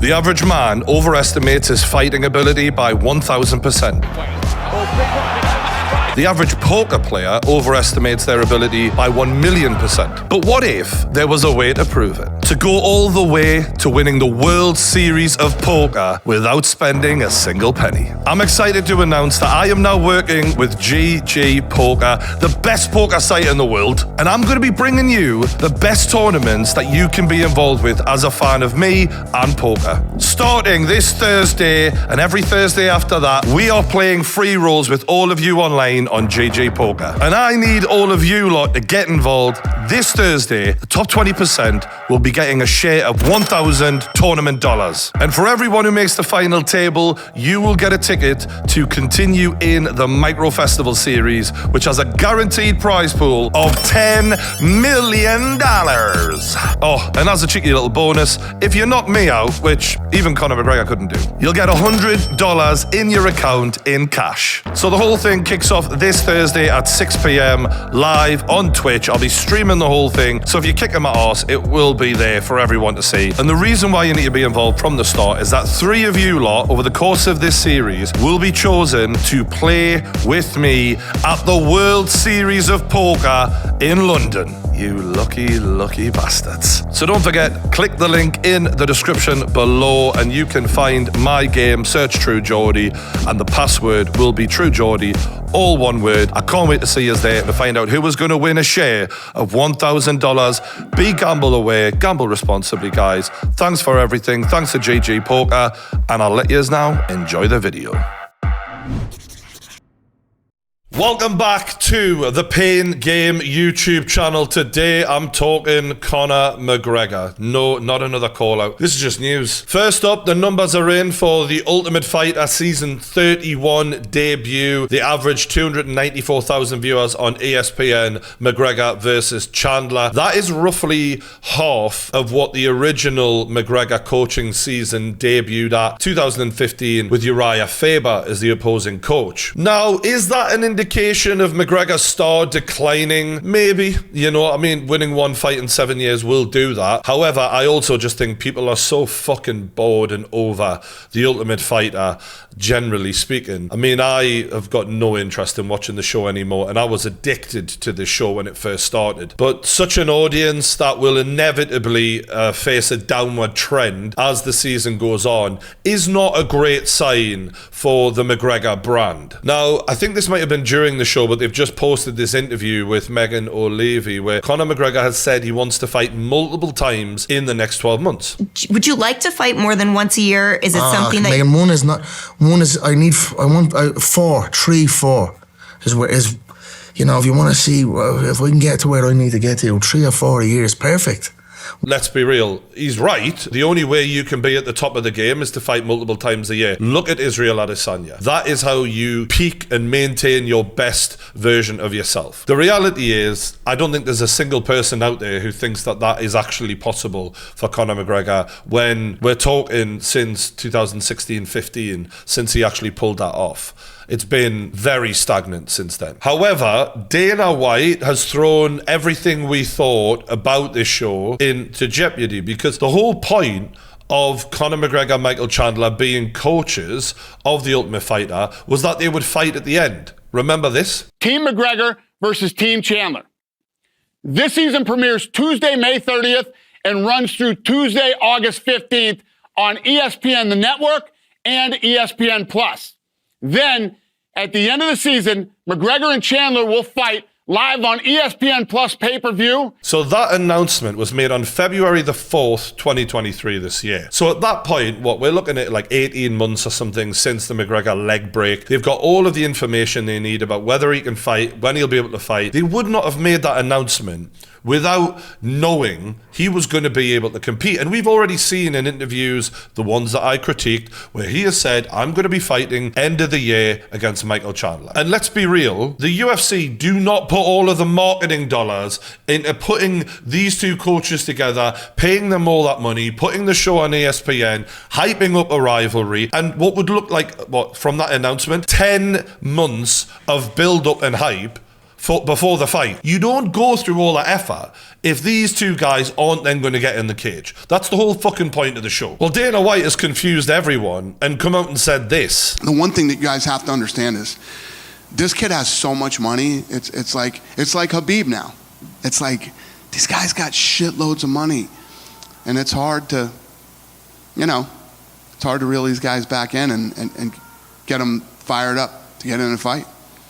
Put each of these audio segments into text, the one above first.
The average man overestimates his fighting ability by 1,000%. The average poker player overestimates their ability by 1,000,000%. But what if there was a way to prove it? To go all the way to winning the World Series of Poker without spending a single penny. I'm excited to announce that I am now working with GG Poker, the best poker site in the world, and I'm going to be bringing you the best tournaments that you can be involved with as a fan of me and poker. Starting this Thursday and every Thursday after that, we are playing free rolls with all of you online on GG Poker. And I need all of you lot to get involved. This Thursday, the top 20% will be getting a share of 1,000 tournament dollars. And for everyone who makes the final table, you will get a ticket to continue in the Micro Festival series, which has a guaranteed prize pool of $10 million. Oh, and as a cheeky little bonus, if you knock me out, which even Conor McGregor couldn't do, you'll get $100 in your account in cash. So the whole thing kicks off this Thursday at 6 p.m. live on Twitch. I'll be streaming the whole thing, so if you're kicking my ass, it will be there for everyone to see. And the reason why you need to be involved from the start is that 3 of you lot over the course of this series will be chosen to play with me at the World Series of Poker in London. You lucky, lucky bastards. So don't forget, click the link in the description below and you can find my game, search True Geordie, and the password will be True Geordie, all one word. I can't wait to see us there to find out who is going to win a share of $1,000. Be gamble aware, gamble responsibly, guys. Thanks for everything. Thanks to GG Poker, and I'll let you now enjoy the video. Welcome back to the Pain Game YouTube channel. Today I'm talking Conor McGregor. No, not another call out. This is just news. First up, the numbers are in for the Ultimate Fighter Season 31 debut. The average 294,000 viewers on ESPN, McGregor versus Chandler. That is roughly half of what the original McGregor coaching season debuted at, 2015, with Uriah Faber as the opposing coach. Now, is that an indication of McGregor's star declining? Maybe. You know, I mean, winning one fight in 7 years will do that. However, I also just think people are so fucking bored and over the Ultimate Fighter, generally speaking. I mean, I have got no interest in watching the show anymore, and I was addicted to the show when it first started. But such an audience that will inevitably face a downward trend as the season goes on is not a great sign for the McGregor brand. Now, I think this might have been during the show, but they've just posted this interview with Megan O'Leary where Conor McGregor has said he wants to fight multiple times in the next 12 months. Would you like to fight more than once a year? Is it something that... Megan, I want 4, 3, 4 is, you know, if you want to see, if we can get to where I need to get to, 3 or 4 a year is perfect. Let's be real, he's right. The only way you can be at the top of the game is to fight multiple times a year. Look at Israel Adesanya. That is how you peak and maintain your best version of yourself. The reality is, I don't think there's a single person out there who thinks that that is actually possible for Conor McGregor when we're talking since 2016-15, since he actually pulled that off. It's been very stagnant since then. However, Dana White has thrown everything we thought about this show into jeopardy, because the whole point of Conor McGregor, Michael Chandler being coaches of the Ultimate Fighter was that they would fight at the end. Remember this? Team McGregor versus Team Chandler. This season premieres Tuesday, May 30th and runs through Tuesday, August 15th on ESPN, the network, and ESPN+. Then, at the end of the season, McGregor and Chandler will fight live on ESPN+ pay-per-view. So that announcement was made on February the 4th, 2023 this year. So at that point, what we're looking at like 18 months or something since the McGregor leg break. They've got all of the information they need about whether he can fight, when he'll be able to fight. They would not have made that announcement without knowing he was going to be able to compete. And we've already seen in interviews, the ones that I critiqued, where he has said, I'm going to be fighting end of the year against Michael Chandler. And let's be real, the UFC do not put all of the marketing dollars into putting these two coaches together, paying them all that money, putting the show on ESPN, hyping up a rivalry, and what would look like, from that announcement, 10 months of build-up and hype before the fight. You don't go through all that effort if these two guys aren't then going to get in the cage. That's the whole fucking point of the show. Well, Dana White has confused everyone and come out and said this. The one thing that you guys have to understand is this kid has so much money. It's like Habib now. It's like these guys got shitloads of money, and it's hard to, it's hard to reel these guys back in and get them fired up to get in a fight.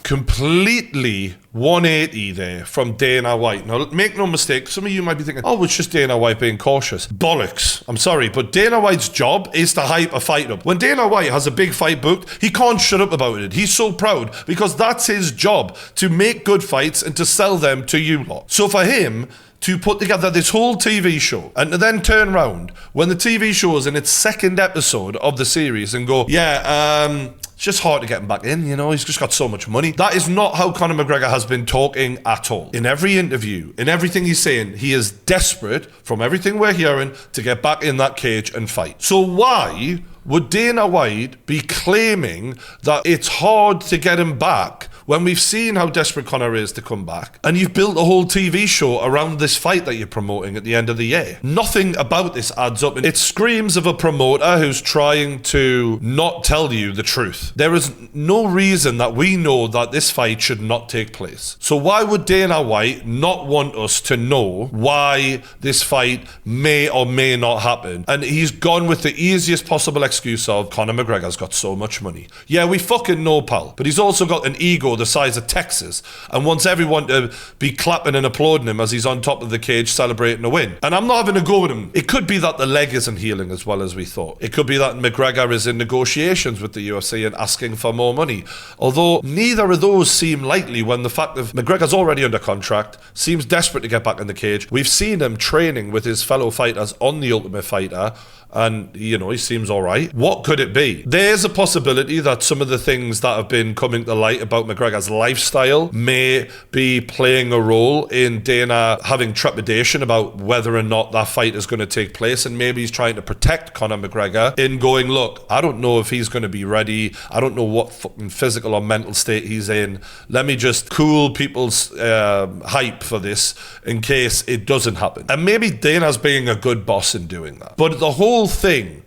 Completely 180 there from Dana White. Now, make no mistake, some of you might be thinking, oh, it's just Dana White being cautious. Bollocks. I'm sorry, but Dana White's job is to hype a fight up. When Dana White has a big fight booked, he can't shut up about it. He's so proud because that's his job, to make good fights and to sell them to you lot. So for him to put together this whole TV show and to then turn around when the TV show is in its second episode of the series and go, it's just hard to get him back in, he's just got so much money. That is not how Conor McGregor has been talking at all. In every interview, in everything he's saying, he is desperate, from everything we're hearing, to get back in that cage and fight. So why would Dana White be claiming that it's hard to get him back when we've seen how desperate Conor is to come back? And you've built a whole TV show around this fight that you're promoting at the end of the year. Nothing about this adds up. It screams of a promoter who's trying to not tell you the truth. There is no reason that we know that this fight should not take place. So why would Dana White not want us to know why this fight may or may not happen? And he's gone with the easiest possible excuse of Conor McGregor's got so much money. Yeah, we fucking know, pal. But he's also got an ego the size of Texas and wants everyone to be clapping and applauding him as he's on top of the cage celebrating a win. And I'm not having a go with him. It could be that the leg isn't healing as well as we thought. It could be that McGregor is in negotiations with the UFC and asking for more money. Although neither of those seem likely when the fact that McGregor's already under contract, seems desperate to get back in the cage. We've seen him training with his fellow fighters on The Ultimate Fighter, and he seems all right. What could it be? There's a possibility that some of the things that have been coming to light about McGregor's lifestyle may be playing a role in Dana having trepidation about whether or not that fight is going to take place, and maybe he's trying to protect Conor McGregor in going, look, I don't know if he's going to be ready. I don't know what fucking physical or mental state he's in. Let me just cool people's hype for this in case it doesn't happen. And maybe Dana's being a good boss in doing that. But the whole thing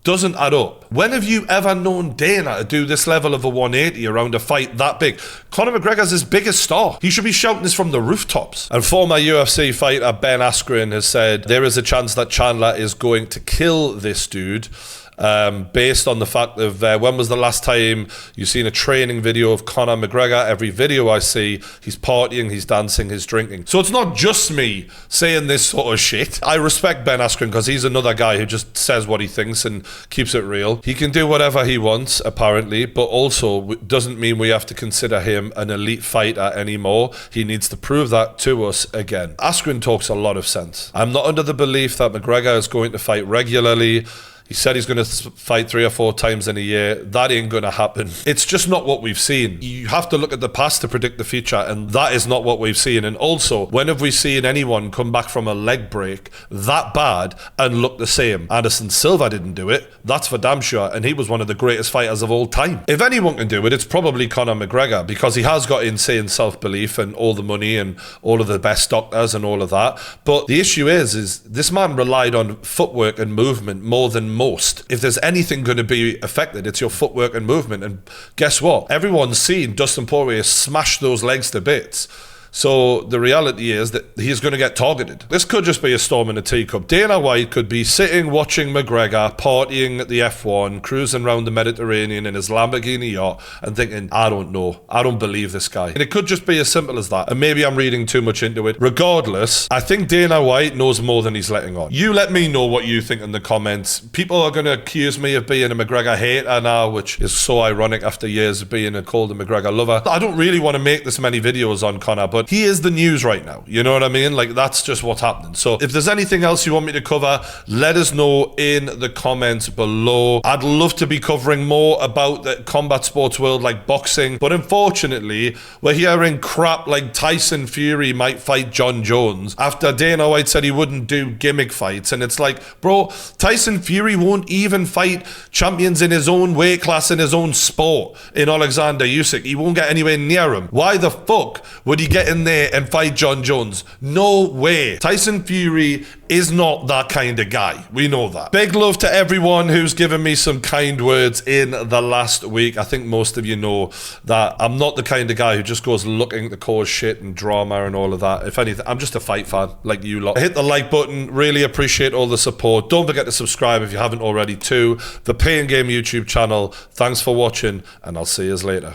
doesn't add up. When have you ever known Dana to do this level of a 180 around a fight that big? Conor McGregor's his biggest star. He should be shouting this from the rooftops. And former UFC fighter Ben Askren has said there is a chance that Chandler is going to kill this dude. Based on the fact of when was the last time you've seen a training video of Conor McGregor? Every video I see, he's partying, he's dancing, he's drinking. So it's not just me saying this sort of shit. I respect Ben Askren because he's another guy who just says what he thinks and keeps it real. He can do whatever he wants, apparently, but also doesn't mean we have to consider him an elite fighter anymore. He needs to prove that to us again. Askren talks a lot of sense. I'm not under the belief that McGregor is going to fight regularly. He said he's going to fight 3 or 4 times in a year. That ain't going to happen. It's just not what we've seen. You have to look at the past to predict the future, and that is not what we've seen. And also, when have we seen anyone come back from a leg break that bad and look the same? Anderson Silva didn't do it. That's for damn sure. And he was one of the greatest fighters of all time. If anyone can do it, it's probably Conor McGregor, because he has got insane self-belief and all the money and all of the best doctors and all of that. But the issue is this man relied on footwork and movement more than most. If there's anything going to be affected, it's your footwork and movement. And guess what? Everyone's seen Dustin Poirier smash those legs to bits. So the reality is that he's going to get targeted. This could just be a storm in a teacup. Dana White could be sitting watching McGregor partying at the F1, cruising around the Mediterranean in his Lamborghini yacht and thinking, I don't know, I don't believe this guy. And it could just be as simple as that. And maybe I'm reading too much into it. Regardless, I think Dana White knows more than he's letting on. You let me know what you think in the comments. People are going to accuse me of being a McGregor hater now, which is so ironic after years of being called a McGregor lover. I don't really want to make this many videos on Conor, but but he is the news right now. You know what I mean? Like, that's just what's happening. So if there's anything else you want me to cover, let us know in the comments below. I'd love to be covering more about the combat sports world, like boxing, but unfortunately, we're hearing crap like Tyson Fury might fight John Jones after Dana White said he wouldn't do gimmick fights. And it's like, bro, Tyson Fury won't even fight champions in his own weight class, in his own sport, in Alexander Usyk. He won't get anywhere near him. Why the fuck would he get in there and fight John Jones? No way. Tyson Fury is not that kind of guy. We know that. Big love to everyone who's given me some kind words in the last week. I think most of you know that I'm not the kind of guy who just goes looking to cause shit and drama and all of that. If anything, I'm just a fight fan like you lot. Hit the like button. Really appreciate all the support. Don't forget to subscribe if you haven't already to the Pain Game YouTube channel. Thanks for watching, and I'll see you later.